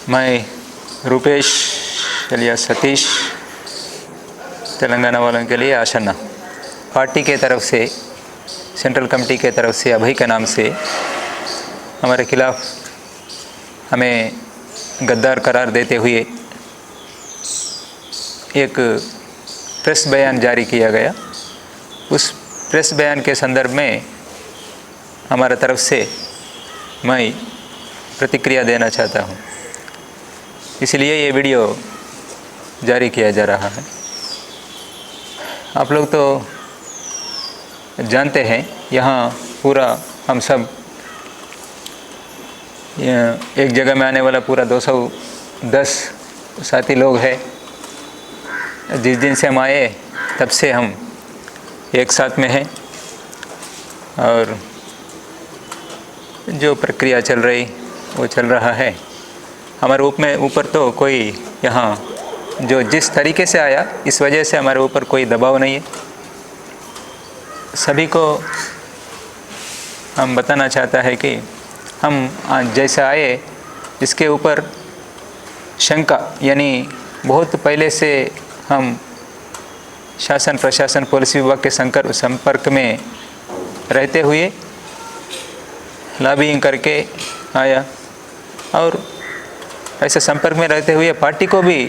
मैं रूपेश चलिया सतीश तेलंगाना वालों के लिए आशना पार्टी के तरफ से सेंट्रल कमेटी के तरफ से अभय के नाम से हमारे खिलाफ हमें गद्दार करार देते हुए एक प्रेस बयान जारी किया गया। उस प्रेस बयान के संदर्भ में हमारे तरफ से मैं प्रतिक्रिया देना चाहता हूँ, इसलिए ये वीडियो जारी किया जा रहा है। आप लोग तो जानते हैं, यहाँ पूरा हम सब एक जगह में आने वाला पूरा 210 साथी लोग हैं। जिस दिन से हम आए तब से हम एक साथ में हैं और जो प्रक्रिया चल रही वो चल रहा है। हमारे ऊपर तो कोई यहाँ जो जिस तरीके से आया इस वजह से हमारे ऊपर कोई दबाव नहीं है। सभी को हम बताना चाहता है कि हम आज जैसे आए इसके ऊपर शंका, यानी बहुत पहले से हम शासन प्रशासन पुलिस विभाग के संपर्क में रहते हुए लॉबिंग करके आया और ऐसे संपर्क में रहते हुए पार्टी को भी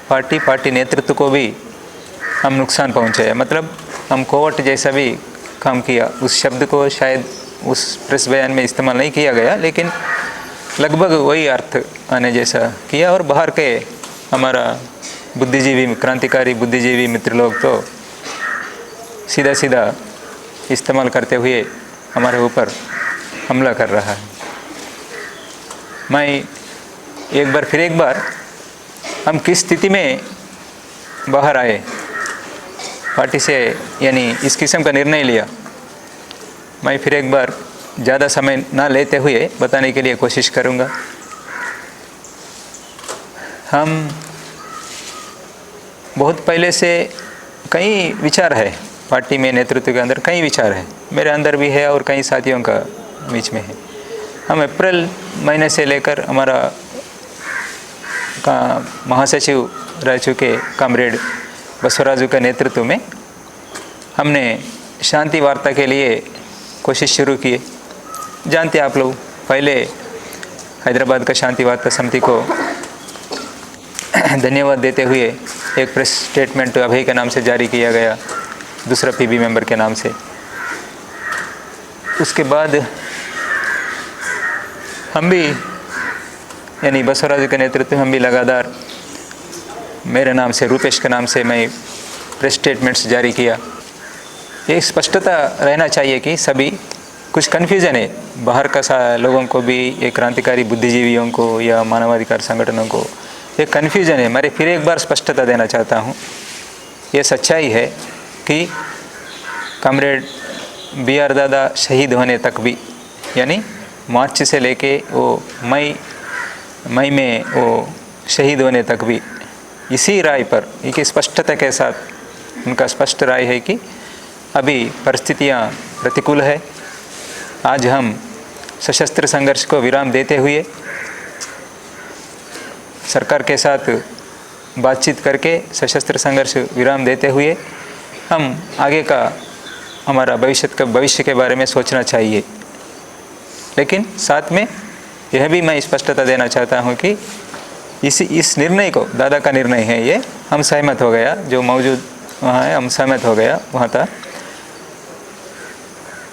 पार्टी नेतृत्व को भी हम नुकसान पहुंचाया। मतलब हम कोवर्ट जैसा भी काम किया। उस शब्द को शायद उस प्रेस बयान में इस्तेमाल नहीं किया गया, लेकिन लगभग वही अर्थ आने जैसा किया। और बाहर के हमारा बुद्धिजीवी क्रांतिकारी बुद्धिजीवी मित्र लोग तो सीधा इस्तेमाल करते हुए हमारे ऊपर हमला कर रहा है। मैं फिर एक बार हम किस स्थिति में बाहर आए पार्टी से, यानी इस किस्म का निर्णय लिया, मैं फिर एक बार ज़्यादा समय ना लेते हुए बताने के लिए कोशिश करूँगा। हम बहुत पहले से कई विचार है पार्टी में, नेतृत्व के अंदर कई विचार है, मेरे अंदर भी है और कई साथियों का बीच में है। हम अप्रैल महीने से लेकर हमारा का महासचिव रह चुके कॉमरेड बसवराजू के नेतृत्व में हमने शांति वार्ता के लिए कोशिश शुरू किए। जानते आप लोग, पहले हैदराबाद का शांति वार्ता समिति को धन्यवाद देते हुए एक प्रेस स्टेटमेंट अभय के नाम से जारी किया गया, दूसरा पीबी मेंबर के नाम से। उसके बाद हम भी, यानी बसवराजू के नेतृत्व में हम भी लगातार मेरे नाम से, रूपेश के नाम से मैं प्रेस स्टेटमेंट्स जारी किया। एक स्पष्टता रहना चाहिए कि सभी कुछ कन्फ्यूज़न है बाहर का लोगों को भी, एक क्रांतिकारी बुद्धिजीवियों को या मानवाधिकार संगठनों को एक कन्फ्यूज़न है। मैं फिर एक बार स्पष्टता देना चाहता हूँ। ये सच्चाई है कि कॉमरेड BR दादा शहीद होने तक भी, यानी मार्च से लेके वो मई में वो शहीद होने तक भी इसी राय पर, एक स्पष्टता के साथ उनका स्पष्ट राय है कि अभी परिस्थितियाँ प्रतिकूल है। आज हम सशस्त्र संघर्ष को विराम देते हुए सरकार के साथ बातचीत करके सशस्त्र संघर्ष विराम देते हुए हम आगे का हमारा भविष्य के बारे में सोचना चाहिए। लेकिन साथ में यह भी मैं स्पष्टता देना चाहता हूँ कि इस निर्णय को, दादा का निर्णय है ये, हम सहमत हो गया, जो मौजूद वहाँ है हम सहमत हो गया वहाँ था।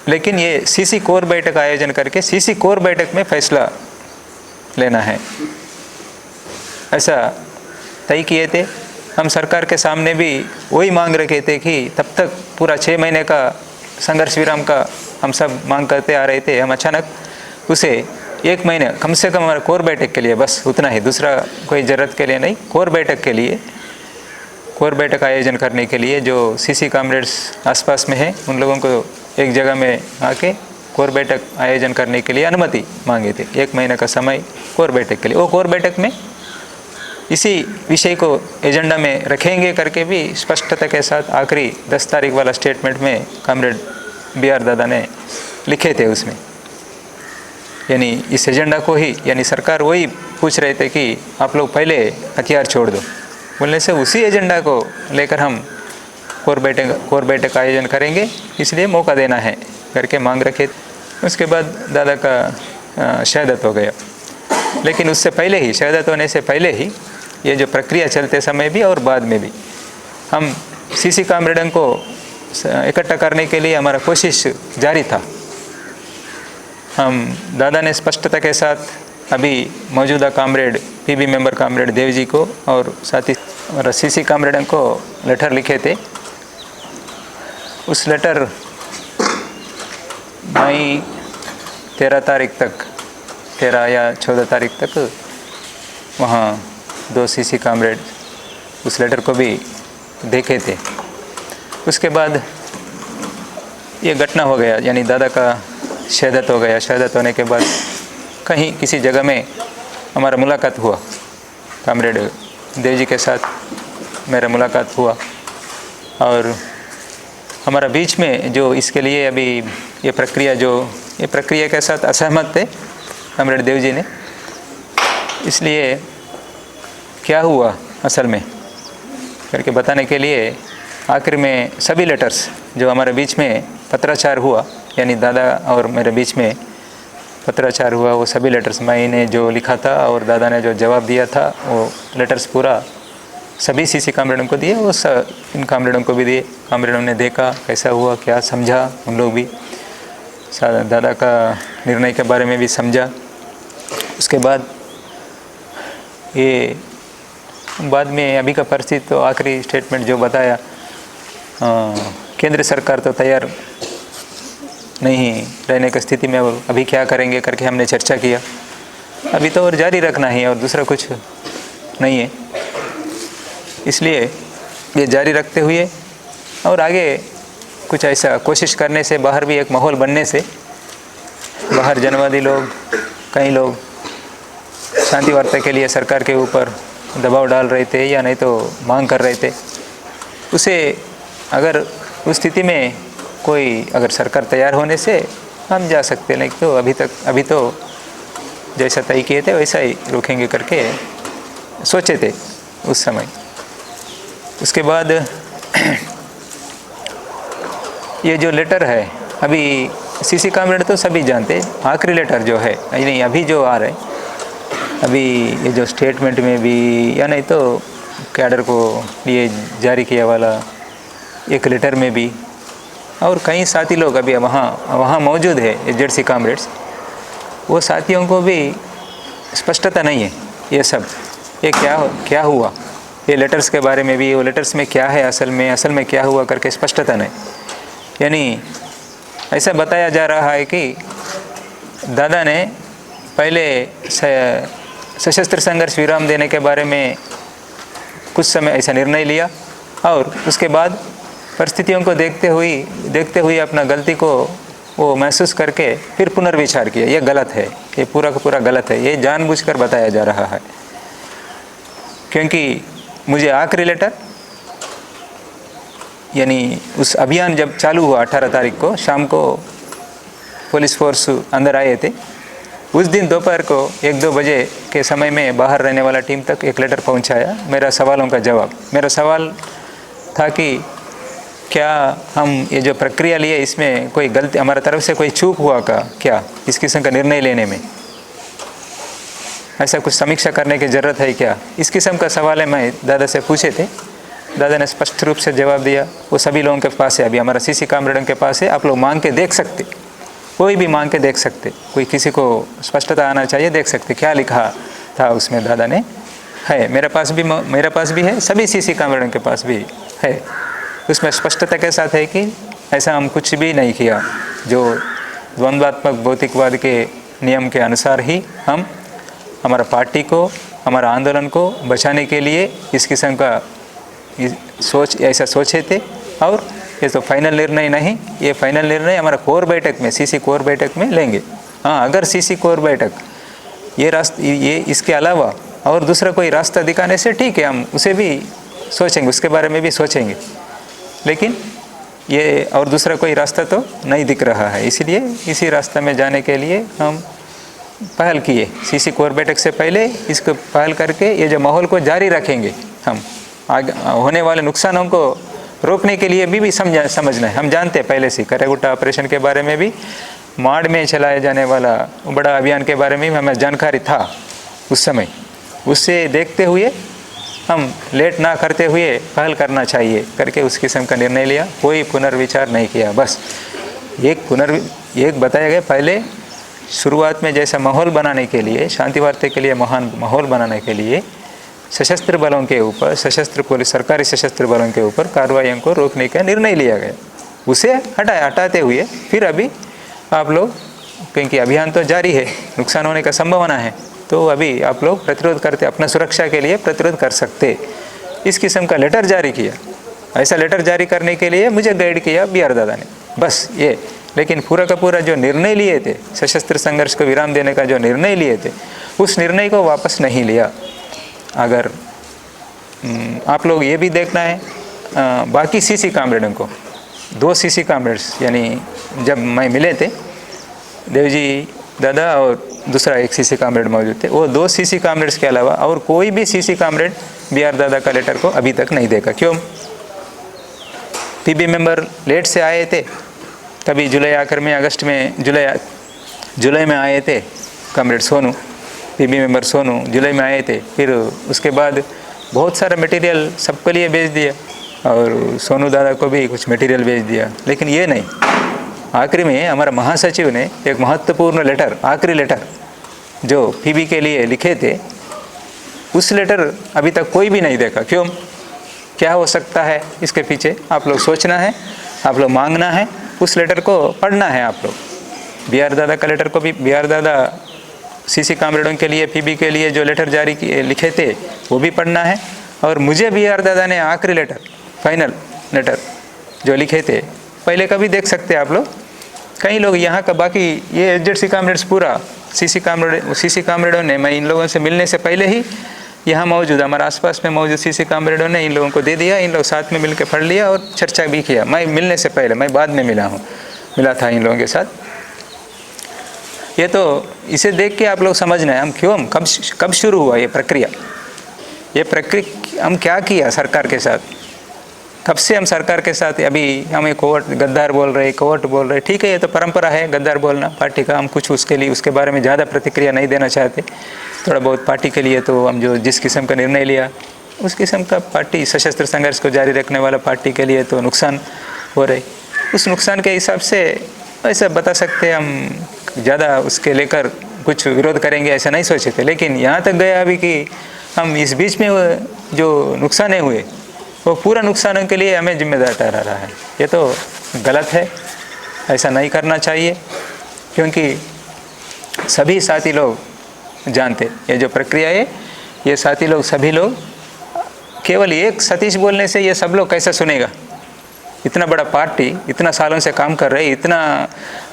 लेकिन ये CC कोर बैठक आयोजन करके CC कोर बैठक में फैसला लेना है, ऐसा तय किए थे। हम सरकार के सामने भी वही मांग रखे थे कि तब तक पूरा 6 महीने का संघर्ष विराम का हम सब मांग करते आ रहे थे। हम अचानक उसे 1 महीने कम से कम हमारे कोर बैठक के लिए, बस उतना ही, दूसरा कोई ज़रूरत के लिए नहीं, कोर बैठक के लिए, कोर बैठक आयोजन करने के लिए जो CC कॉमरेड्स आसपास में हैं उन लोगों को एक जगह में आके कोर बैठक आयोजन करने के लिए अनुमति मांगे थे। 1 महीने का समय कोर बैठक के लिए। वो कोर बैठक में इसी विषय को एजेंडा में रखेंगे करके भी स्पष्टता के साथ आखिरी 10 तारीख वाला स्टेटमेंट में कॉमरेड BR दादा ने लिखे थे उसमें। यानी इस एजेंडा को ही, यानी सरकार वही पूछ रहे थे कि आप लोग पहले हथियार छोड़ दो, बोलने से उसी एजेंडा को लेकर हम कोर बैठक का आयोजन करेंगे, इसलिए मौका देना है करके मांग रखे। उसके बाद दादा का शहादत हो गया। लेकिन उससे पहले ही, शहादत होने से पहले ही, ये जो प्रक्रिया चलते समय भी और बाद में भी हम सीसी कामरेडों को इकट्ठा करने के लिए हमारा कोशिश जारी था। हम दादा ने स्पष्टता के साथ अभी मौजूदा comrade, PB member comrade Dev ji को और साथ ही हमारा सीसी कामरेडों को लेटर लिखे थे। उस लेटर मई 13 तारीख तक, 13 या 14 तारीख तक वहाँ 2 सीसी कामरेड उस लेटर को भी देखे थे। उसके बाद ये घटना हो गया, यानी दादा का शहादत हो गया। शहादत होने के बाद कहीं किसी जगह में हमारा मुलाकात हुआ, कामरेड देव जी के साथ मेरा मुलाकात हुआ, और हमारा बीच में जो इसके लिए अभी ये प्रक्रिया के साथ असहमत थे कामरेड देव जी ने। इसलिए क्या हुआ असल में करके बताने के लिए आखिर में सभी लेटर्स जो हमारे बीच में पत्राचार हुआ, यानी दादा और मेरे बीच में पत्राचार हुआ, वो सभी लेटर्स मैंने जो लिखा था और दादा ने जो जवाब दिया था, वो लेटर्स पूरा सभी सीसी कामरेडों को दिए, वो इन कामरेडों को भी दिए। कामरेडों ने देखा कैसा हुआ, क्या समझा, उन लोग भी दादा का निर्णय के बारे में भी समझा। उसके बाद ये बाद में अभी का परिस्थिति तो आखिरी स्टेटमेंट जो बताया, केंद्र सरकार तो तैयार नहीं रहने की स्थिति में, अभी क्या करेंगे करके हमने चर्चा किया। अभी तो और जारी रखना ही और दूसरा कुछ नहीं है, इसलिए ये जारी रखते हुए और आगे कुछ ऐसा कोशिश करने से, बाहर भी एक माहौल बनने से, बाहर जनवादी लोग, कई लोग शांति वार्ता के लिए सरकार के ऊपर दबाव डाल रहे थे या नहीं तो मांग कर रहे थे। उसे अगर उस स्थिति में कोई अगर सरकार तैयार होने से हम जा सकते, नहीं तो अभी तो जैसा तय किए थे वैसा ही रोकेंगे करके सोचे थे उस समय। उसके बाद ये जो लेटर है, अभी सीसी कामरेड तो सभी जानते, आखिरी लेटर जो है, नहीं अभी जो आ रहे, अभी ये जो स्टेटमेंट में भी या नहीं तो कैडर को लिए जारी किया वाला एक लेटर में भी, और कई साथी लोग अभी वहाँ मौजूद है एजेडसी कामरेड्स, वो साथियों को भी स्पष्टता नहीं है ये सब, ये क्या हुआ, ये लेटर्स के बारे में भी, वो लेटर्स में क्या है असल में क्या हुआ करके स्पष्टता नहीं। यानी ऐसा बताया जा रहा है कि दादा ने पहले सशस्त्र संघर्ष विराम देने के बारे में कुछ समय ऐसा निर्णय लिया, और उसके बाद परिस्थितियों को देखते हुए अपना गलती को वो महसूस करके फिर पुनर्विचार किया। ये गलत है, ये पूरा का पूरा गलत है, ये जानबूझकर बताया जा रहा है। क्योंकि मुझे आखिरी लेटर, यानी उस अभियान जब चालू हुआ 18 तारीख को शाम को पुलिस फोर्स अंदर आए थे, उस दिन दोपहर को 1-2 बजे के समय में बाहर रहने वाला टीम तक एक लेटर पहुंचाया, मेरा सवालों का जवाब। मेरा सवाल था कि क्या हम ये जो प्रक्रिया लिए इसमें कोई गलती हमारी तरफ से कोई चूक हुआ क्या इस किस्म का निर्णय लेने में, ऐसा कुछ समीक्षा करने की ज़रूरत है क्या, इस किस्म का सवाल है मैं दादा से पूछे थे। दादा ने स्पष्ट रूप से जवाब दिया, वो सभी लोगों के पास है, अभी हमारा सीसी कामरेडों के पास है, आप लोग मांग के देख सकते, कोई भी मांग के देख सकते, कोई किसी को स्पष्टता आना चाहिए, देख सकते क्या लिखा था उसमें दादा ने, है मेरे पास भी है, सभी सीसी कामरेडों के पास भी है। उसमें स्पष्टता के साथ है कि ऐसा हम कुछ भी नहीं किया, जो द्वंद्वात्मक भौतिकवाद के नियम के अनुसार ही हम हमारा पार्टी को, हमारा आंदोलन को बचाने के लिए इस किस्म का ऐसा सोचे थे। और ये तो फाइनल निर्णय नहीं, ये फाइनल निर्णय हमारा कोर बैठक में, सीसी कोर बैठक में लेंगे। हाँ, अगर सीसी कोर बैठक ये इसके अलावा और दूसरा कोई रास्ता दिखाने से ठीक है, हम उसे भी सोचेंगे, उसके बारे में भी सोचेंगे, लेकिन ये और दूसरा कोई रास्ता तो नहीं दिख रहा है। इसलिए इसी रास्ते में जाने के लिए हम पहल किए, सीसी कोर बैठक से पहले इसको पहल करके ये जो माहौल को जारी रखेंगे हम, आगे होने वाले नुकसानों को रोकने के लिए भी समझना है। हम जानते हैं पहले से करेगुट्टा ऑपरेशन के बारे में भी, माड़ में चलाए जाने वाला बड़ा अभियान के बारे में भी हमें जानकारी था उस समय। उससे देखते हुए हम लेट ना करते हुए पहल करना चाहिए करके उस किस्म का निर्णय लिया, कोई पुनर्विचार नहीं किया। बस एक बताया गया पहले शुरुआत में जैसा माहौल बनाने के लिए, शांति वार्ता के लिए महान माहौल बनाने के लिए सशस्त्र बलों के ऊपर, सशस्त्र पुलिस, सरकारी सशस्त्र बलों के ऊपर कार्रवाइयों को रोकने का निर्णय लिया गया। उसे हटाते हुए फिर अभी आप लोग, क्योंकि अभियान तो जारी है, नुकसान होने का संभावना है, तो अभी आप लोग प्रतिरोध करते, अपना सुरक्षा के लिए प्रतिरोध कर सकते, इस किस्म का लेटर जारी किया। ऐसा लेटर जारी करने के लिए मुझे गाइड किया BR दादा ने, बस ये। लेकिन पूरा का पूरा जो निर्णय लिए थे, सशस्त्र संघर्ष को विराम देने का जो निर्णय लिए थे, उस निर्णय को वापस नहीं लिया। अगर आप लोग ये भी देखना है, बाकी CC कामरेडों को, 2 CC कामरेड्स, यानी जब मैं मिले थे देवजी दादा और दूसरा एक CC कामरेड मौजूद थे, वो 2 CC कामरेड्स के अलावा और कोई भी CC कामरेड BR दादा का लेटर को अभी तक नहीं देखा। क्यों? PB मेंबर लेट से आए थे, कभी जुलाई आखिर में, अगस्त में, जुलाई में आए थे comrade Sonu, PB member Sonu जुलाई में आए थे। फिर उसके बाद बहुत सारा मटेरियल सबके लिए भेज दिया और सोनू दादा को भी कुछ मटेरियल भेज दिया, लेकिन ये नहीं। आखिरी में हमारा महासचिव ने एक महत्वपूर्ण लेटर, आखिरी लेटर जो PB के लिए लिखे थे, उस लेटर अभी तक कोई भी नहीं देखा। क्यों? क्या हो सकता है इसके पीछे? आप लोग सोचना है, आप लोग मांगना है, उस लेटर को पढ़ना है आप लोग। BR दादा का लेटर को भी, BR दादा CC कामरेडों के लिए, PB के लिए जो लेटर जारी किए लिखे थे वो भी पढ़ना है। और मुझे BR दादा ने आखिरी लेटर, फाइनल लेटर जो लिखे थे, पहले का भी देख सकते हैं आप लोग। कई लोग यहाँ का, बाकी ये HZC कामरेड्स पूरा CC कामरेडों ने, मैं इन लोगों से मिलने से पहले ही यहाँ मौजूद, हमारे आसपास में मौजूद CC कामरेडों ने इन लोगों को दे दिया, इन लोग साथ में मिलकर पढ़ लिया और चर्चा भी किया। मैं मिलने से पहले, मैं बाद में मिला था इन लोगों के साथ। ये तो इसे देख के आप लोग समझना है, हम क्यों, कब शुरू हुआ ये प्रक्रिया हम क्या किया सरकार के साथ, कब से हम सरकार के साथ, अभी हमें कोर्ट गद्दार बोल रहे, ठीक है, ये तो परंपरा है गद्दार बोलना पार्टी का। हम कुछ उसके बारे में ज़्यादा प्रतिक्रिया नहीं देना चाहते। थोड़ा बहुत पार्टी के लिए तो हम जो जिस किस्म का निर्णय लिया, उस किस्म का पार्टी, सशस्त्र संघर्ष को जारी रखने वाला पार्टी के लिए तो नुकसान हो रहे, उस नुकसान के हिसाब से ऐसा बता सकते हैं। हम ज़्यादा उसके लेकर कुछ विरोध करेंगे ऐसा नहीं सोचे थे, लेकिन यहाँ तक गया अभी कि हम इस बीच में जो नुकसान हुए, वो पूरा नुकसानों के लिए हमें जिम्मेदार ठहरा रहा है। ये तो गलत है, ऐसा नहीं करना चाहिए, क्योंकि सभी साथी लोग जानते ये जो प्रक्रिया है, ये साथी लोग, सभी लोग, केवल एक सतीश बोलने से ये सब लोग कैसे सुनेगा? इतना बड़ा पार्टी, इतना सालों से काम कर रहे, इतना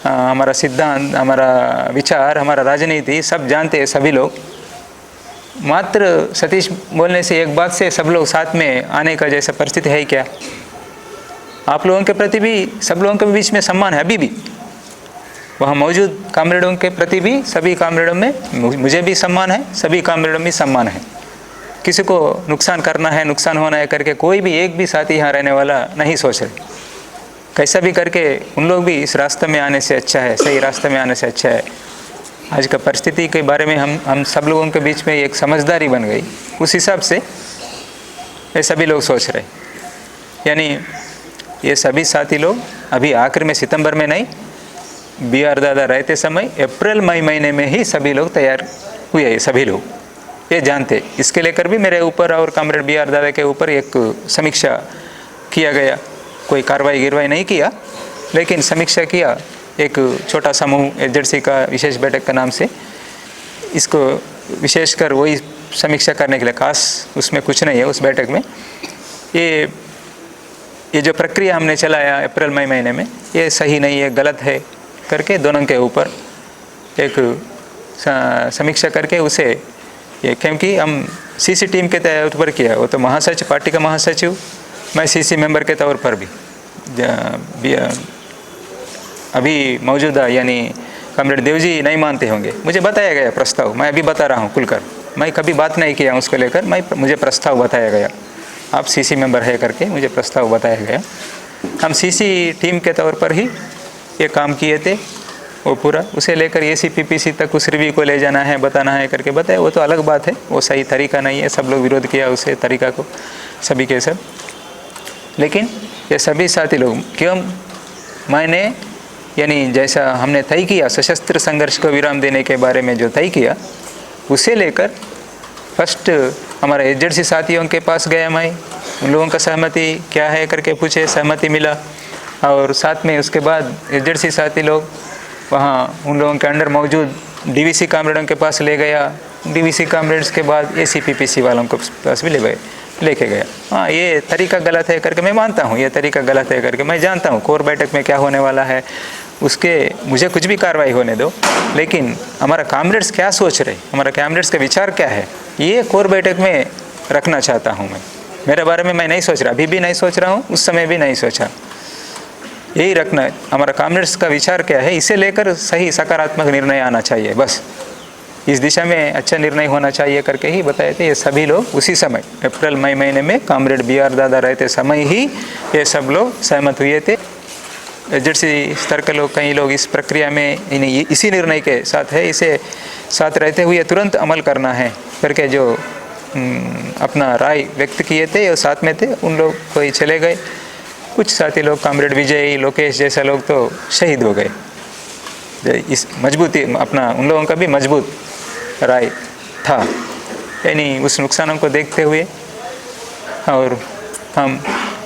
हमारा सिद्धांत, हमारा विचार, हमारा राजनीति सब जानते हैं सभी लोग। मात्र सतीश बोलने से, एक बात से सब लोग साथ में आने का जैसा परिस्थिति है क्या? आप लोगों के प्रति भी, सब लोगों के बीच में सम्मान है अभी भी, वहाँ मौजूद कामरेडों के प्रति भी, सभी कामरेडों में मुझे भी सम्मान है, सभी कामरेडों में सम्मान है। किसी को नुकसान करना है, नुकसान होना है करके कोई भी एक भी साथी यहाँ रहने वाला नहीं सोच रहे। कैसा भी करके उन लोग भी इस रास्ते में आने से अच्छा है, सही रास्ते में आने से अच्छा है। आज का परिस्थिति के बारे में हम सब लोगों के बीच में एक समझदारी बन गई, उस हिसाब से ये सभी लोग सोच रहे। यानी ये सभी साथी लोग अभी आखिर में, सितंबर में नहीं, BR दादा रहते समय अप्रैल मई महीने में ही सभी लोग तैयार हुए। ये सभी लोग ये जानते, इसके लेकर भी मेरे ऊपर और कामरेड BR दादा के ऊपर एक समीक्षा किया गया। कोई कार्रवाई नहीं किया, लेकिन समीक्षा किया। एक छोटा समूह HZC का विशेष बैठक के नाम से, इसको विशेषकर वही समीक्षा करने के लिए, खास उसमें कुछ नहीं है उस बैठक में। ये जो प्रक्रिया हमने चलाया अप्रैल मई महीने में, ये सही नहीं है, गलत है करके दोनों के ऊपर एक समीक्षा करके उसे ये, क्योंकि हम CC टीम के तौर पर किया, वो तो महासचिव, पार्टी का महासचिव, मैं CC मेंबर के तौर पर भी अभी मौजूदा, यानी कॉमरेड देवजी नहीं मानते होंगे। मुझे बताया गया प्रस्ताव, मैं अभी बता रहा हूँ खुलकर, मैं कभी बात नहीं किया उसको लेकर, मुझे प्रस्ताव बताया गया, आप सीसी मेंबर है करके मुझे प्रस्ताव बताया गया। हम सीसी टीम के तौर पर ही ये काम किए थे, वो पूरा उसे लेकर ACPPC तक उस रिव्यू को ले जाना है, बताना है करके बताया, वो तो अलग बात है, वो सही तरीका नहीं है, सब लोग विरोध किया उसे तरीका को, सभी के सब। लेकिन ये सभी साथी लोग क्यों, मैंने यानी जैसा हमने तय किया सशस्त्र संघर्ष को विराम देने के बारे में जो तय किया, उसे लेकर फर्स्ट हमारे एजेंसी साथियों के पास गया, मैं उन लोगों का सहमति क्या है करके पूछे, सहमति मिला। और साथ में उसके बाद एजेंसी साथी लोग वहाँ उन लोगों के अंडर मौजूद DVC कामरेडों के पास ले गया, DVC कामरेड्स के बाद ACPPC वालों को पास भी लेके गया। हाँ, ये तरीका गलत है करके मैं मानता हूँ, ये तरीका गलत है करके मैं जानता हूँ। कोर बैठक में क्या होने वाला है उसके मुझे कुछ भी कार्रवाई होने दो, लेकिन हमारा कामरेड्स क्या सोच रहे, हमारा कामरेड्स का विचार क्या है, ये कोर बैठक में रखना चाहता हूँ मैं। मेरे बारे में मैं नहीं सोच रहा, अभी भी नहीं सोच रहा हूँ, उस समय भी नहीं सोचा। यही रखना है, हमारा कामरेड्स का विचार क्या है, इसे लेकर सही सकारात्मक निर्णय आना चाहिए, बस इस दिशा में अच्छा निर्णय होना चाहिए करके ही बताए थे। ये सभी लोग उसी समय अप्रैल मई महीने में कॉमरेड BR दादा रहते समय ही ये सब लोग सहमत हुए थे। एजेंसी स्तर के लोग, कई लोग इस प्रक्रिया में इसी निर्णय के साथ है, इसे साथ रहते हुए तुरंत अमल करना है करके जो अपना राय व्यक्त किए थे और साथ में थे, उन लोग कोई चले गए, कुछ साथी लोग कॉमरेड विजय, लोकेश जैसा लोग तो शहीद हो गए। इस मजबूती अपना उन लोगों का भी मजबूत राय था, यानी उस नुकसानों को देखते हुए और हम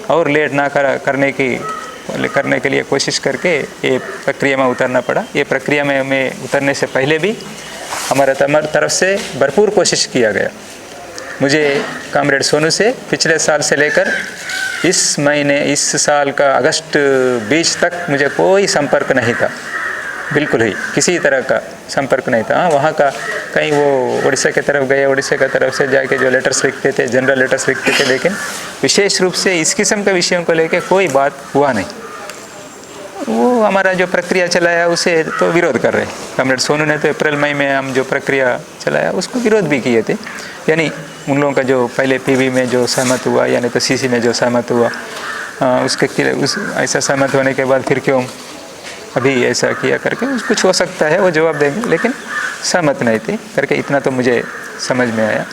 और लेट ना करने के लिए कोशिश करके ये प्रक्रिया में उतरना पड़ा। ये प्रक्रिया में हमें उतरने से पहले भी हमारे तरफ से भरपूर कोशिश किया गया। मुझे कॉमरेड सोनू से पिछले साल से लेकर इस साल का अगस्त 20 तक मुझे कोई संपर्क नहीं था, बिल्कुल ही किसी तरह का संपर्क नहीं था। वहाँ का कहीं वो उड़ीसा की तरफ गए, उड़ीसा की तरफ से जाके जो लेटर्स लिखते थे, जनरल लेटर्स लिखते थे, लेकिन विशेष रूप से इस किस्म के विषयों को लेकर कोई बात हुआ नहीं। वो हमारा जो प्रक्रिया चलाया उसे तो विरोध कर रहे। कॉमरेड सोनू ने तो अप्रैल मई में हम जो प्रक्रिया चलाया उसको विरोध भी किए थे, यानी उन लोगों का जो पहले PV में जो सहमत हुआ, यानी तो CC में जो सहमत हुआ, ऐसा सहमत होने के बाद फिर क्यों अभी ऐसा किया करके कुछ हो सकता है, वो जवाब देंगे, लेकिन सहमत नहीं थे करके इतना तो मुझे समझ में आया।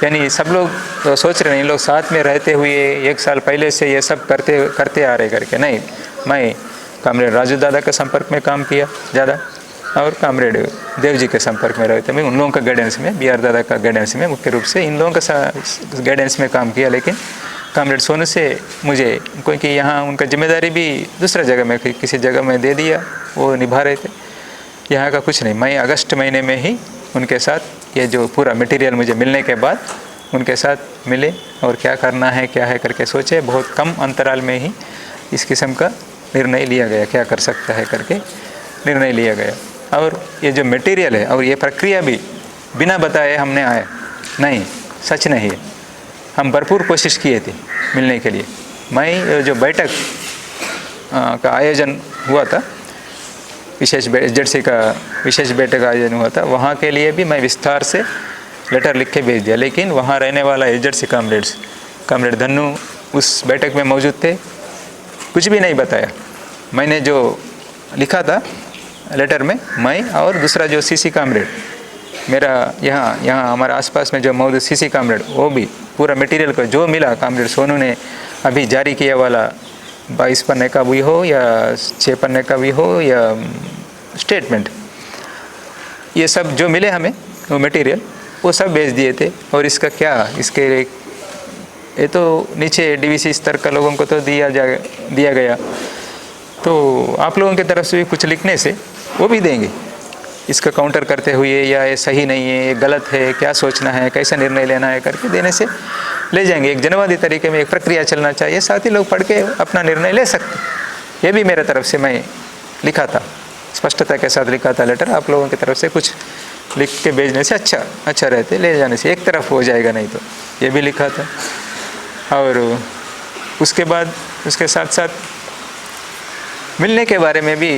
यानी सब लोग तो सोच रहे हैं, लोग साथ में रहते हुए 1 साल पहले से ये सब करते आ रहे करके। नहीं, मैं कॉमरेड राजू दादा के संपर्क में काम किया ज़्यादा, और कॉमरेड देव जी के संपर्क में रहते, मैं उन लोगों का गाइडेंस में, BR दादा का गाइडेंस में मुख्य रूप से इन लोगों का गाइडेंस में काम किया। लेकिन कॉमरेड सोनू से मुझे, क्योंकि यहाँ उनका जिम्मेदारी भी दूसरा जगह में किसी जगह में दे दिया, वो निभा रहे थे, यहाँ का कुछ नहीं। मैं अगस्त महीने में ही उनके साथ ये जो पूरा मटेरियल मुझे मिलने के बाद उनके साथ मिले और क्या करना है क्या है करके सोचे। बहुत कम अंतराल में ही इस किस्म का निर्णय लिया गया, क्या कर सकता है करके निर्णय लिया गया। और ये जो मटेरियल है और ये प्रक्रिया भी बिना बताए हमने आए नहीं, सच नहीं है। हम भरपूर कोशिश किए थे मिलने के लिए। मैं जो बैठक का आयोजन हुआ था, विशेष एजेंसी का विशेष बैठक का आयोजन हुआ था, वहाँ के लिए भी मैं विस्तार से लेटर लिख के भेज दिया। लेकिन वहाँ रहने वाला एजेंसी कॉमरेड धन्नू उस बैठक में मौजूद थे, कुछ भी नहीं बताया। मैंने जो लिखा था लेटर में, मैं और दूसरा जो CC कॉमरेड मेरा यहाँ हमारे आसपास में जो मौजूद CC कॉमरेड, वो भी पूरा मटेरियल को जो मिला कॉमरेड सोनू ने अभी जारी किया वाला 22 पन्ने का भी हो या 6 पन्ने का भी हो या स्टेटमेंट, ये सब जो मिले हमें वो मटेरियल वो सब भेज दिए थे। और इसका क्या, इसके ये तो नीचे DVC स्तर का लोगों को तो दिया गया, तो आप लोगों की तरफ से भी कुछ लिखने से वो भी देंगे इसका काउंटर करते हुए, या ये सही नहीं है, ये गलत है, क्या सोचना है, कैसा निर्णय लेना है करके देने से ले जाएंगे। एक जनवादी तरीके में एक प्रक्रिया चलना चाहिए, साथ ही लोग पढ़ के अपना निर्णय ले सकते। ये भी मेरे तरफ से मैं लिखा था, स्पष्टता के साथ लिखा था लेटर। आप लोगों की तरफ से कुछ लिख के भेजने से अच्छा रहते, ले जाने से एक तरफ हो जाएगा, नहीं तो ये भी लिखा था। और उसके बाद उसके साथ साथ मिलने के बारे में भी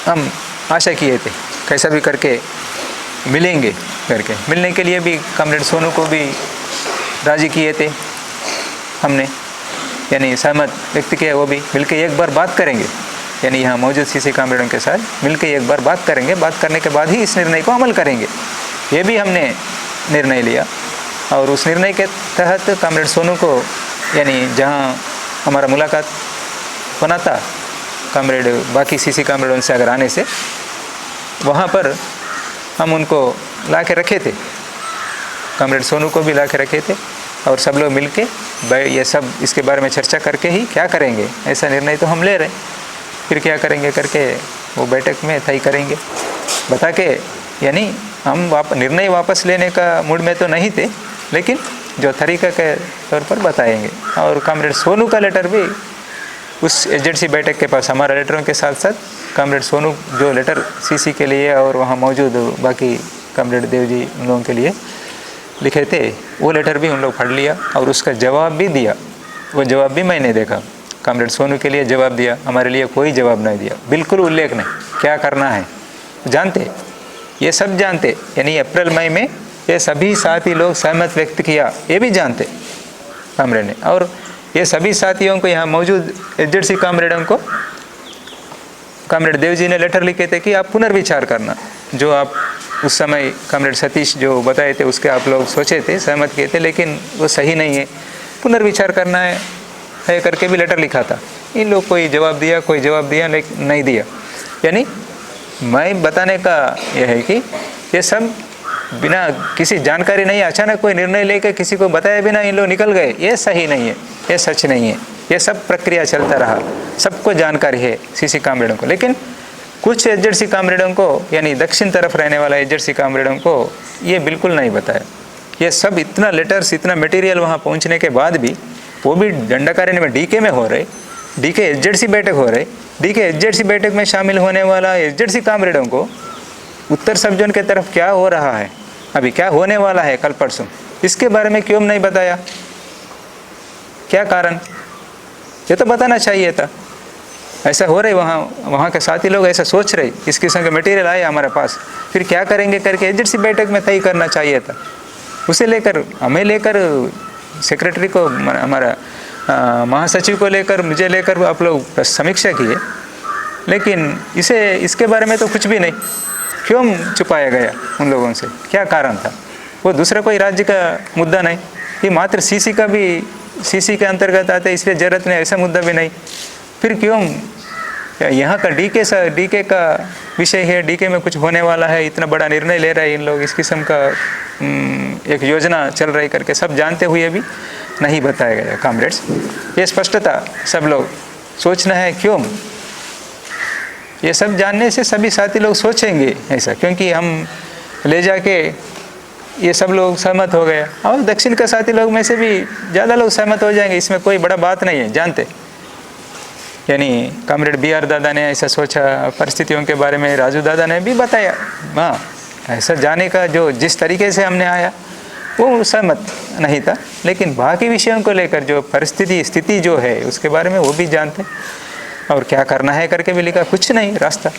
हम आशा किए थे कैसा भी करके मिलेंगे करके। मिलने के लिए भी कॉमरेड सोनू को भी राज़ी किए थे हमने, यानी सहमत व्यक्त किया, वो भी मिलकर एक बार बात करेंगे, यानी यहाँ मौजूद सीसी कॉमरेडों के साथ मिलकर एक बार बात करेंगे, बात करने के बाद ही इस निर्णय को अमल करेंगे, ये भी हमने निर्णय लिया। और उस निर्णय के तहत कॉमरेड सोनू को, यानी जहाँ हमारा मुलाकात बना था कॉमरेड बाकी सीसी कॉमरेडों से अगर आने से, वहाँ पर हम उनको ला के रखे थे, कॉमरेड सोनू को भी ला के रखे थे, और सब लोग मिल के ये सब इसके बारे में चर्चा करके ही क्या करेंगे, ऐसा निर्णय तो हम ले रहे, फिर क्या करेंगे करके वो बैठक में तय करेंगे बता के। यानी हम निर्णय वापस लेने का मूड में तो नहीं थे, लेकिन जो तरीका के तौर पर बताएंगे। और कॉमरेड सोनू का लेटर भी उस एजेंसी बैठक के पास, हमारा लेटरों के साथ साथ कॉमरेड सोनू जो लेटर सीसी के लिए और वहाँ मौजूद बाकी कॉमरेड देव जी उन लोगों के लिए लिखे थे, वो लेटर भी उन लोग पढ़ लिया और उसका जवाब भी दिया। वो जवाब भी मैंने देखा, कॉमरेड सोनू के लिए जवाब दिया, हमारे लिए कोई जवाब नहीं दिया, बिल्कुल उल्लेख नहीं क्या करना है, जानते ये सब जानते, यानी अप्रैल मई में ये सभी साथी लोग सहमत व्यक्त किया, ये भी जानते कॉमरेड ने। और ये सभी साथियों को, यहाँ मौजूद एजेंसी कॉमरेडों को कॉमरेड देव जी ने लेटर लिखे थे कि आप पुनर्विचार करना, जो आप उस समय कॉमरेड सतीश जो बताए थे उसके आप लोग सोचे थे, सहमत किए थे, लेकिन वो सही नहीं है, पुनर्विचार करना है करके भी लेटर लिखा था। इन लोग कोई जवाब दिया लेकिन नहीं दिया। यानी मैं बताने का यह है कि ये सब बिना किसी जानकारी नहीं, अचानक कोई निर्णय लेकर किसी को बताए बिना इन लोग निकल गए, ये सही नहीं है, ये सच नहीं है। ये सब प्रक्रिया चलता रहा, सबको जानकारी है सीसी कॉमरेडों को, लेकिन कुछ एजेंसी कॉमरेडों को, यानी दक्षिण तरफ रहने वाला एजेंसी कॉमरेडों को ये बिल्कुल नहीं बताया। ये सब इतना लेटर्स, इतना मटेरियल वहाँ पहुँचने के बाद भी, वो भी दंडाकार्य में डीके में हो रहे, डीके एजेंसी बैठक हो रहे, डीके एजेंसी बैठक में शामिल होने वाला एजेंसी कॉमरेडों को उत्तर सब जोन के तरफ क्या हो रहा है, अभी क्या होने वाला है कल परसों, इसके बारे में क्यों नहीं बताया, क्या कारण, ये तो बताना चाहिए था। ऐसा हो रही वहाँ के साथी लोग ऐसा सोच रहे, इस किस्म के मटेरियल आए हमारे पास, फिर क्या करेंगे करके एजेंसी बैठक में तय करना चाहिए था। उसे लेकर, हमें लेकर, सेक्रेटरी को, हमारा महासचिव को लेकर, मुझे लेकर आप लोग समीक्षा किए, लेकिन इसके बारे में तो कुछ भी नहीं। क्यों छुपाया गया उन लोगों से, क्या कारण था? वो दूसरा कोई राज्य का मुद्दा नहीं, ये मात्र सीसी का भी, सीसी के अंतर्गत आता है, इसलिए जरूरत नहीं, ऐसा मुद्दा भी नहीं। फिर क्यों यहाँ का डीके का विषय है, डीके में कुछ होने वाला है, इतना बड़ा निर्णय ले रहे हैं इन लोग, इस किस्म का एक योजना चल रही करके सब जानते हुए भी नहीं बताया गया कॉमरेड्स। ये स्पष्टता सब लोग सोचना है, क्यों ये सब जानने से सभी साथी लोग सोचेंगे ऐसा, क्योंकि हम ले जाके ये सब लोग सहमत हो गए, और दक्षिण के साथी लोग में से भी ज़्यादा लोग सहमत हो जाएंगे, इसमें कोई बड़ा बात नहीं है, जानते। यानी कॉमरेड BR दादा ने ऐसा सोचा, परिस्थितियों के बारे में राजू दादा ने भी बताया, हाँ ऐसा जाने का जो जिस तरीके से हमने आया वो सहमत नहीं था, लेकिन बाकी विषयों को लेकर जो स्थिति जो है उसके बारे में वो भी जानते, और क्या करना है करके भी लिखा। कुछ नहीं, रास्ता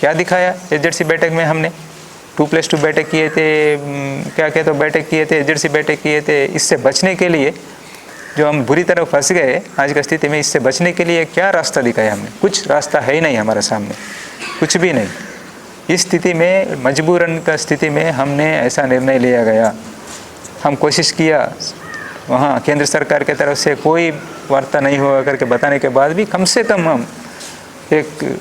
क्या दिखाया एजेंसी बैठक में, हमने 2+2 बैठक किए थे, क्या तो बैठक किए थे, एजेंसी बैठक किए थे। इससे बचने के लिए जो हम बुरी तरह फंस गए आज की स्थिति में, इससे बचने के लिए क्या रास्ता दिखाया हमने? कुछ रास्ता है ही नहीं हमारे सामने, कुछ भी नहीं। इस स्थिति में, मजबूरन का स्थिति में हमने ऐसा निर्णय लिया गया। हम कोशिश किया, वहाँ केंद्र सरकार के तरफ से कोई वार्ता नहीं हुआ करके बताने के बाद भी कम से कम हम एक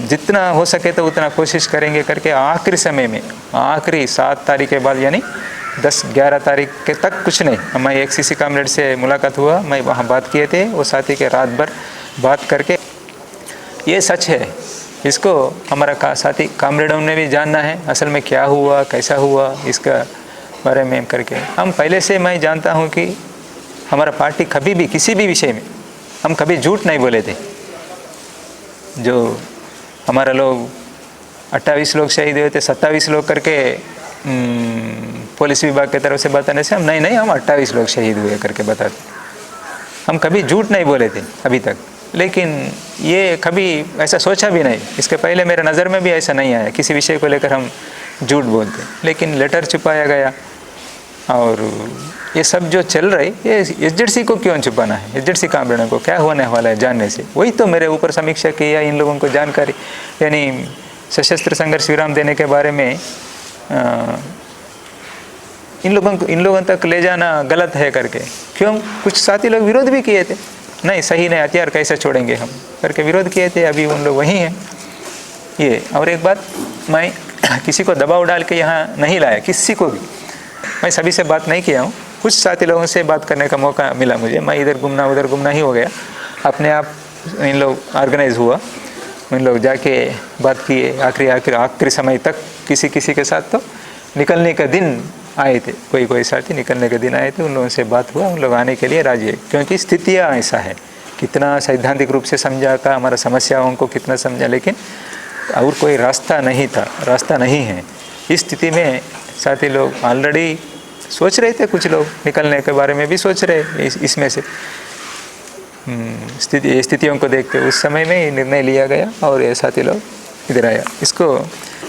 जितना हो सके तो उतना कोशिश करेंगे करके आखिरी समय में, आखिरी 7 तारीख के बाद, यानी 10-11 तारीख के तक कुछ नहीं। हमें एक सीसी कॉमरेड से मुलाकात हुआ, मैं वहाँ बात किए थे, वो साथी के रात भर बात करके, ये सच है, इसको हमारा साथी कॉमरेडों ने भी जानना है असल में क्या हुआ, कैसा हुआ, इसका बारे में करके। हम पहले से, मैं जानता हूँ कि हमारा पार्टी कभी भी किसी भी विषय में हम कभी झूठ नहीं बोले थे। जो हमारा लोग 28 लोग शहीद हुए थे, 27 लोग करके पुलिस विभाग की तरफ से बताने से हम नहीं हम 28 लोग शहीद हुए करके बताते। हम कभी झूठ नहीं बोले थे अभी तक, लेकिन ये कभी ऐसा सोचा भी नहीं, इसके पहले मेरे नज़र में भी ऐसा नहीं आया किसी विषय को लेकर हम झूठ बोलते, लेकिन लेटर छुपाया गया। और ये सब जो चल रही ये एसजेडसी को क्यों छुपाना है, एसजेडसी कामरेडों को क्या होने वाला है जानने से, वही तो मेरे ऊपर समीक्षा की या इन लोगों को जानकारी, यानी सशस्त्र संघर्ष विराम देने के बारे में इन लोगों तक ले जाना गलत है करके, क्यों कुछ साथी लोग विरोध भी किए थे, नहीं सही नहीं, हथियार कैसे छोड़ेंगे हम करके विरोध किए थे, अभी उन लोग वही हैं ये। और एक बात, मैं किसी को दबाव डाल के यहाँ नहीं लाया, किसी को भी, मैं सभी से बात नहीं किया हूँ, कुछ साथी लोगों से बात करने का मौका मिला मुझे, मैं इधर घूमना उधर घूमना ही हो गया, अपने आप इन लोग ऑर्गेनाइज हुआ, इन लोग जाके बात किए, आखिरी समय तक किसी के साथ तो निकलने का दिन आए थे, कोई साथी निकलने के दिन आए थे, उन लोगों से बात हुआ, उन लोग आने के लिए राजी है, क्योंकि स्थितियाँ ऐसा है, कितना सैद्धांतिक रूप से समझा का हमारा समस्याओं को कितना समझा, लेकिन और कोई रास्ता नहीं था, रास्ता नहीं है। इस स्थिति में साथी लोग ऑलरेडी सोच रहे थे, कुछ लोग निकलने के बारे में भी सोच रहे इसमें से स्थितियों को देखते उस समय में ये निर्णय लिया गया और ये साथी लोग इधर आया। इसको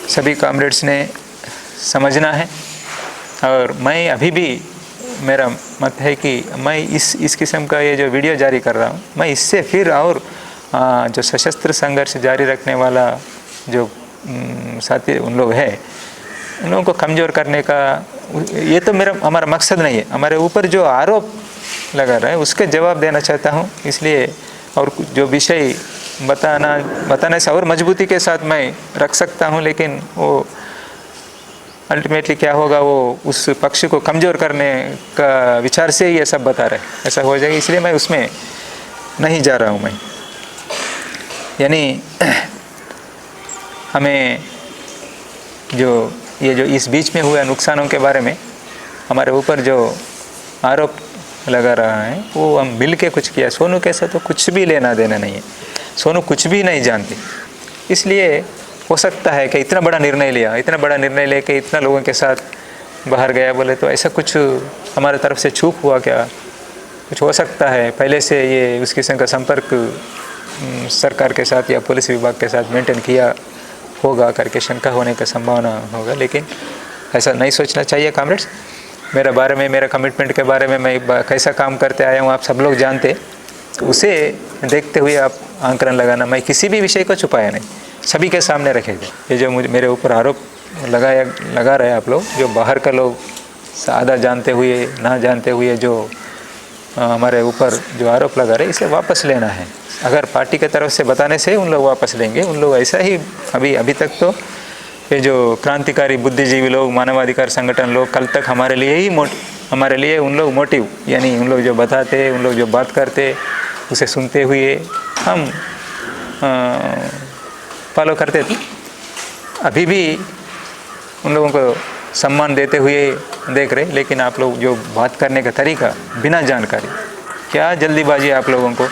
सभी कॉमरेड्स ने समझना है। और मैं अभी भी, मेरा मत है कि मैं इस किस्म का ये जो वीडियो जारी कर रहा हूँ, मैं इससे फिर और जो सशस्त्र संघर्ष जारी रखने वाला जो साथी उन लोग हैं, उन लोगों को कमज़ोर करने का, ये तो हमारा मकसद नहीं है। हमारे ऊपर जो आरोप लगा रहा है उसके जवाब देना चाहता हूँ, इसलिए और जो विषय बताने से और मजबूती के साथ मैं रख सकता हूँ, लेकिन वो अल्टीमेटली क्या होगा, वो उस पक्ष को कमज़ोर करने का विचार से ही ये सब बता रहे, ऐसा हो जाएगा, इसलिए मैं उसमें नहीं जा रहा हूँ। मैं यानी हमें जो इस बीच में हुए नुकसानों के बारे में हमारे ऊपर जो आरोप लगा रहा है वो हम मिल के कुछ किया, सोनू के साथ तो कुछ भी लेना देना नहीं है, सोनू कुछ भी नहीं जानती, इसलिए हो सकता है कि इतना बड़ा निर्णय लिया, इतना बड़ा निर्णय लेके इतना लोगों के साथ बाहर गया, बोले तो ऐसा कुछ हमारे तरफ से चूक हुआ क्या, कुछ हो सकता है, पहले से ये उस किस्म का संपर्क सरकार के साथ या पुलिस विभाग के साथ मेंटेन किया होगा करके शंका होने का संभावना होगा, लेकिन ऐसा नहीं सोचना चाहिए। कॉमरेड्स, मेरे बारे में, मेरे कमिटमेंट के बारे में मैं कैसा काम करते आया हूँ आप सब लोग जानते, उसे देखते हुए आप आंकलन लगाना। मैं किसी भी विषय को छुपाया नहीं, सभी के सामने रखे थे। ये जो मेरे ऊपर आरोप लगा रहे आप लोग, जो बाहर का लोग आधा जानते हुए ना जानते हुए जो हमारे ऊपर जो आरोप लगा रहे, इसे वापस लेना है। अगर पार्टी के तरफ से बताने से उन लोग वापस लेंगे, उन लोग ऐसा ही अभी तक तो ये जो क्रांतिकारी बुद्धिजीवी लोग, मानवाधिकार संगठन लोग, कल तक हमारे लिए उन लोग मोटिव, यानी उन लोग जो बताते, उन लोग जो बात करते, उसे सुनते हुए हम फॉलो करते थे। अभी भी उन लोगों को सम्मान देते हुए देख रहे, लेकिन आप लोग जो बात करने का तरीका बिना जानकारी, क्या जल्दीबाजी आप लोगों को।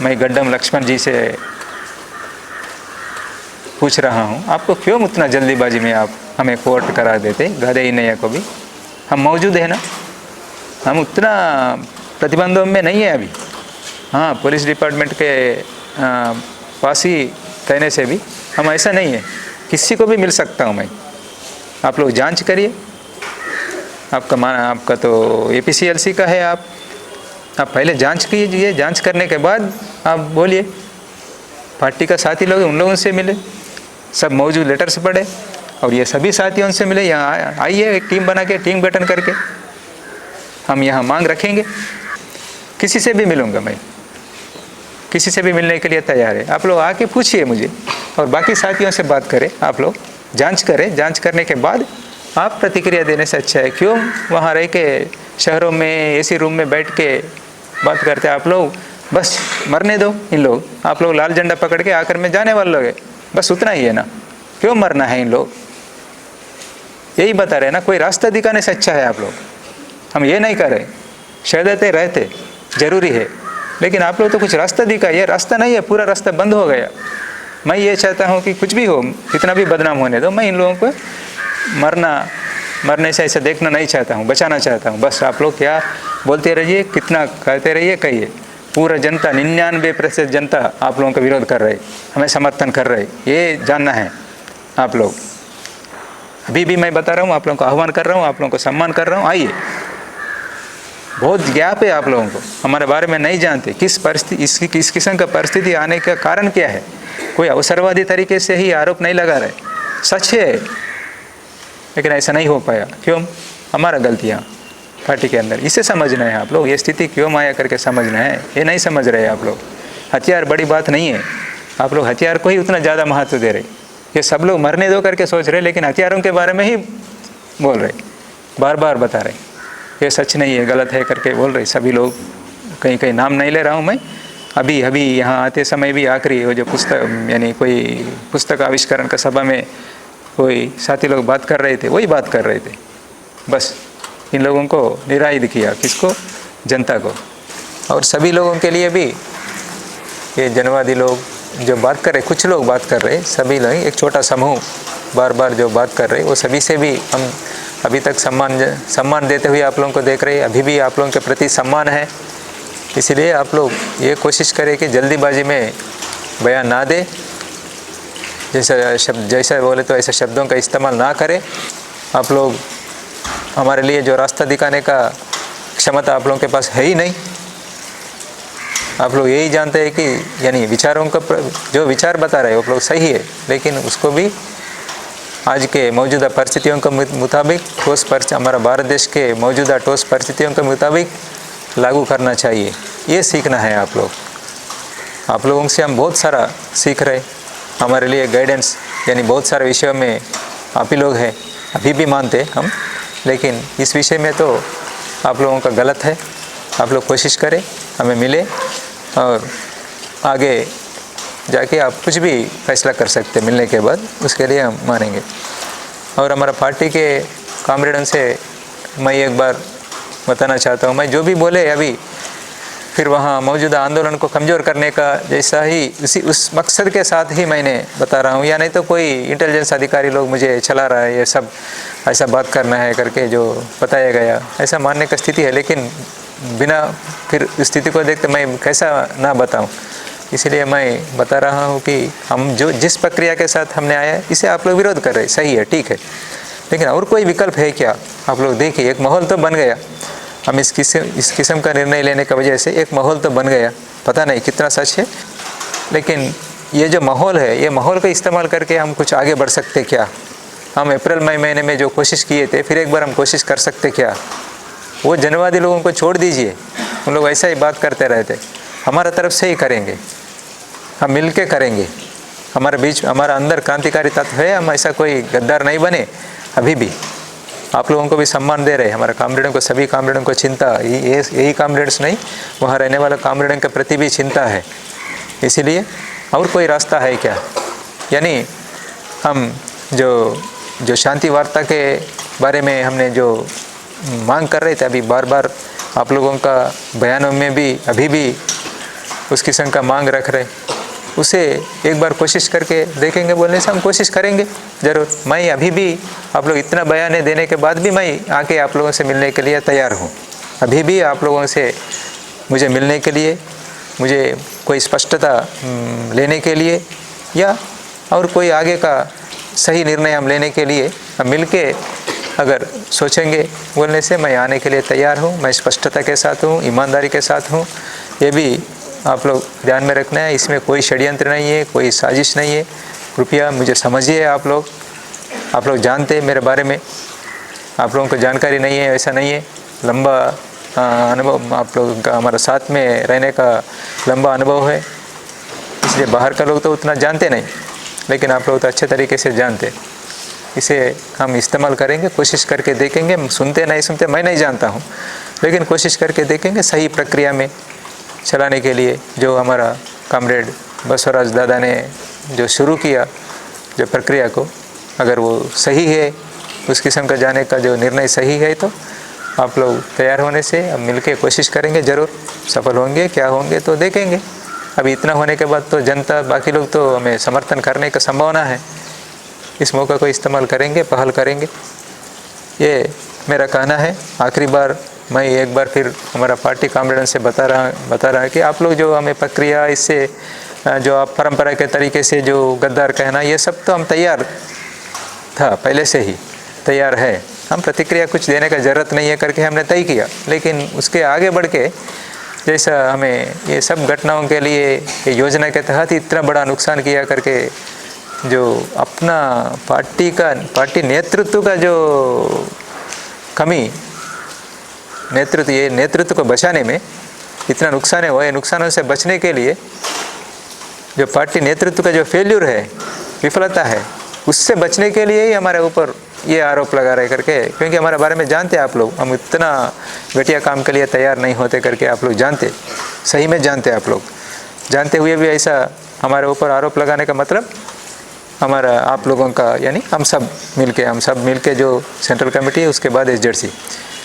मैं गड्डम लक्ष्मण जी से पूछ रहा हूँ, आपको क्यों उतना जल्दीबाजी में आप हमें कोर्ट करा देते, गधे ही नैया को भी। हम मौजूद है ना, हम उतना प्रतिबंधों में नहीं है अभी। हाँ, पुलिस डिपार्टमेंट के पास ही कहने से भी हम ऐसा नहीं है, किसी को भी मिल सकता हूँ मैं। आप लोग जांच करिए, आपका तो APCLC का है, आप पहले जांच कीजिए, जांच करने के बाद आप बोलिए। पार्टी का साथी लोग, उन लोगों से मिले, सब मौजूद लेटर्स पढ़े और ये सभी साथियों से मिले। यहाँ आइए, एक टीम बना के, टीम गठन करके हम यहाँ मांग रखेंगे। किसी से भी मिलूँगा मैं, किसी से भी मिलने के लिए तैयार है। आप लोग आके पूछिए मुझे और बाकी साथियों से बात करें, आप लोग जांच करें। जांच करने के बाद आप प्रतिक्रिया देने से अच्छा है, क्यों वहाँ रह के शहरों में AC रूम में बैठ के बात करते आप लोग। बस मरने दो इन लोग, आप लोग लाल झंडा पकड़ के आकर में जाने वाले लोग हैं, बस उतना ही है ना। क्यों मरना है इन लोग, यही बता रहे ना। कोई रास्ता दिखाने से अच्छा है आप लोग, हम ये नहीं कर रहे। शहदते रहते जरूरी है, लेकिन आप लोग तो कुछ रास्ता दिखा, ये रास्ता नहीं है, पूरा रास्ता बंद हो गया। मैं ये चाहता हूँ कि कुछ भी हो, कितना भी बदनाम होने दो, मैं इन लोगों को मरने से ऐसा देखना नहीं चाहता हूँ, बचाना चाहता हूँ। बस आप लोग क्या बोलते रहिए, कितना कहते रहिए, कहिए, पूरा जनता 99% जनता आप लोगों का विरोध कर रहे, हमें समर्थन कर रहे, ये जानना है आप लोग। अभी भी मैं बता रहा हूँ, आप लोगों को आह्वान कर रहा हूँ, आप लोगों को सम्मान कर रहा हूँ, आइए। बहुत ज्ञाप है आप लोगों को, हमारे बारे में नहीं जानते किस परिस्थिति, किस किस्म का परिस्थिति आने का कारण क्या है। कोई अवसरवादी तरीके से ही आरोप नहीं लगा रहे, सच है, लेकिन ऐसा नहीं हो पाया। क्यों? हमारा गलतियाँ पार्टी के अंदर, इसे समझना है आप लोग। ये स्थिति क्यों आया करके समझना है, ये नहीं समझ रहे आप लोग। हथियार बड़ी बात नहीं है, आप लोग हथियार को ही उतना ज़्यादा महत्व दे रहे। ये सब लोग मरने दो करके सोच रहे, लेकिन हथियारों के बारे में ही बोल रहे, बार बार बता रहे ये सच नहीं है, गलत है करके बोल रहे सभी लोग। कहीं कहीं नाम नहीं ले रहा हूँ मैं। अभी यहाँ आते समय भी आखिरी वो जो पुस्तक, यानी कोई पुस्तक आविष्करण का सभा में कोई साथी लोग बात कर रहे थे, वही बात कर रहे थे। बस इन लोगों को निरायुध किया, किसको? जनता को। और सभी लोगों के लिए भी ये जनवादी लोग जो बात कर रहे, कुछ लोग बात कर रहे, सभी लोग, एक छोटा समूह बार बार जो बात कर रहे, वो सभी से भी हम अभी तक सम्मान देते हुए आप लोगों को देख रहे। अभी भी आप लोगों के प्रति सम्मान है, इसलिए आप लोग ये कोशिश करें कि जल्दीबाजी में बयान ना दे, जैसा बोले तो ऐसे शब्दों का इस्तेमाल ना करें। आप लोग हमारे लिए जो रास्ता दिखाने का क्षमता आप लोगों के पास है ही नहीं। आप लोग यही जानते हैं कि यानी विचारों का जो विचार बता रहे हैं वो लोग सही है, लेकिन उसको भी आज के मौजूदा परिस्थितियों के मुताबिक हमारा भारत देश के मौजूदा ठोस परिस्थितियों के मुताबिक लागू करना चाहिए। ये सीखना है आप लोग। आप लोगों से हम बहुत सारा सीख रहे, हमारे लिए गाइडेंस यानी बहुत सारे विषयों में आप ही लोग हैं, अभी भी मानते हम, लेकिन इस विषय में तो आप लोगों का गलत है। आप लोग कोशिश करें, हमें मिले और आगे जाके आप कुछ भी फैसला कर सकते मिलने के बाद, उसके लिए हम मानेंगे। और हमारा पार्टी के कामरेडों से मैं एक बार बताना चाहता हूँ, मैं जो भी बोले अभी फिर वहाँ मौजूदा आंदोलन को कमज़ोर करने का जैसा ही उस मकसद के साथ ही मैंने बता रहा हूँ, या नहीं तो कोई इंटेलिजेंस अधिकारी लोग मुझे चला रहा है ये सब ऐसा बात करना है करके जो बताया गया, ऐसा मानने का स्थिति है। लेकिन बिना फिर स्थिति को देखते मैं कैसा ना बताऊँ, इसलिए मैं बता रहा हूँ कि हम जिस प्रक्रिया के साथ हमने आया इसे आप लोग विरोध कर रहे, सही है, ठीक है, लेकिन और कोई विकल्प है क्या? आप लोग देखिए, एक माहौल तो बन गया। हम इस किस्म का निर्णय लेने की वजह से एक माहौल तो बन गया, पता नहीं कितना सच है, लेकिन ये जो माहौल है, ये माहौल का इस्तेमाल करके हम कुछ आगे बढ़ सकते क्या? हम अप्रैल मई महीने में जो कोशिश किए थे, फिर एक बार हम कोशिश कर सकते क्या? वो जनवादी लोगों को छोड़ दीजिए, उन लोग ऐसा ही बात करते रहते। हमारा तरफ से ही करेंगे, हम मिल के करेंगे। हमारे बीच, हमारा अंदर क्रांतिकारी तत्व है, हम ऐसा कोई गद्दार नहीं बने। अभी भी आप लोगों को भी सम्मान दे रहे, हमारे कामरेडों को, सभी कामरेडों को चिंता, यही कामरेड्स नहीं, वहाँ रहने वाले कामरेडों के प्रति भी चिंता है। इसीलिए और कोई रास्ता है क्या? यानी हम जो शांति वार्ता के बारे में हमने जो मांग कर रहे थे, अभी बार बार आप लोगों का बयानों में भी अभी भी उस किस्म का मांग रख रहे, उसे एक बार कोशिश करके देखेंगे। बोलने से हम कोशिश करेंगे ज़रूर। मैं अभी भी आप लोग इतना बयान देने के बाद भी मैं आके आप लोगों से मिलने के लिए तैयार हूँ। अभी भी आप लोगों से मुझे मिलने के लिए, मुझे कोई स्पष्टता लेने के लिए या और कोई आगे का सही निर्णय हम लेने के लिए हम मिल के अगर सोचेंगे बोलने से मैं आने के लिए तैयार हूँ। मैं स्पष्टता के साथ हूँ, ईमानदारी के साथ हूँ। ये भी आप लोग ध्यान में रखना है, इसमें कोई षड्यंत्र नहीं है, कोई साजिश नहीं है। कृपया मुझे समझिए। आप लोग जानते हैं मेरे बारे में, आप लोगों को जानकारी नहीं है ऐसा नहीं है। लंबा अनुभव आप लोगों का, हमारा साथ में रहने का लंबा अनुभव है, इसलिए बाहर का लोग तो उतना जानते नहीं, लेकिन आप लोग तो अच्छे तरीके से जानते। इसे हम इस्तेमाल करेंगे, कोशिश करके देखेंगे। सुनते नहीं सुनते मैं नहीं जानता हूँ, लेकिन कोशिश करके देखेंगे सही प्रक्रिया में चलाने के लिए। जो हमारा कॉमरेड बसवराज दादा ने जो शुरू किया जो प्रक्रिया को, अगर वो सही है, उस किस्म का जाने का जो निर्णय सही है, तो आप लोग तैयार होने से अब मिलके कोशिश करेंगे। ज़रूर सफल होंगे, क्या होंगे तो देखेंगे। अभी इतना होने के बाद तो जनता, बाकी लोग तो हमें समर्थन करने का संभावना है। इस मौका को इस्तेमाल करेंगे, पहल करेंगे, ये मेरा कहना है। आखिरी बार मैं एक बार फिर हमारा पार्टी कॉम्रेड से बता रहा है कि आप लोग जो हमें प्रक्रिया इससे जो आप परंपरा के तरीके से जो गद्दार कहना, ये सब तो हम तैयार था, पहले से ही तैयार है, हम प्रतिक्रिया कुछ देने का ज़रूरत नहीं है करके हमने तय किया। लेकिन उसके आगे बढ़ के जैसा हमें ये सब घटनाओं के लिए ये योजना के तहत इतना बड़ा नुकसान किया करके, जो अपना पार्टी नेतृत्व का जो कमी, नेतृत्व को बचाने में इतना नुकसान है, वो नुकसानों से बचने के लिए जो पार्टी नेतृत्व का जो फेल्यूर है, विफलता है, उससे बचने के लिए ही हमारे ऊपर ये आरोप लगा रहे करके, क्योंकि हमारे बारे में जानते आप लोग, हम इतना घटिया काम के लिए तैयार नहीं होते करके आप लोग जानते, सही में जानते आप लोग, जानते हुए भी ऐसा हमारे ऊपर आरोप लगाने का मतलब हमारा आप लोगों का, यानी हम सब मिलके जो सेंट्रल कमेटी है, उसके बाद एसजेडसी,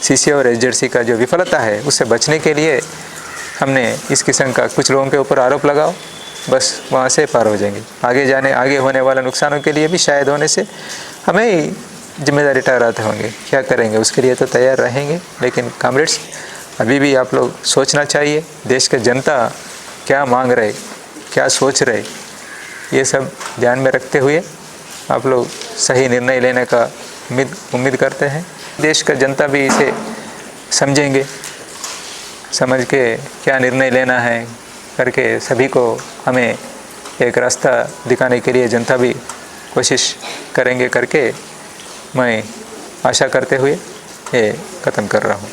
सीसी और एसजेडसी का जो विफलता है, उससे बचने के लिए हमने इस किस्म का कुछ लोगों के ऊपर आरोप लगाओ, बस वहाँ से पार हो जाएंगे। आगे होने वाले नुकसानों के लिए भी शायद होने से हमें ही जिम्मेदारी ठहराते होंगे, क्या करेंगे उसके लिए तो तैयार रहेंगे। लेकिन कॉमरेड्स, अभी भी आप लोग सोचना चाहिए, देश के जनता क्या मांग रहे, क्या सोच रहे, ये सब ध्यान में रखते हुए आप लोग सही निर्णय लेने का उम्मीद करते हैं। देश का जनता भी इसे समझेंगे, समझ के क्या निर्णय लेना है करके सभी को हमें एक रास्ता दिखाने के लिए जनता भी कोशिश करेंगे करके मैं आशा करते हुए ये ख़त्म कर रहा हूँ।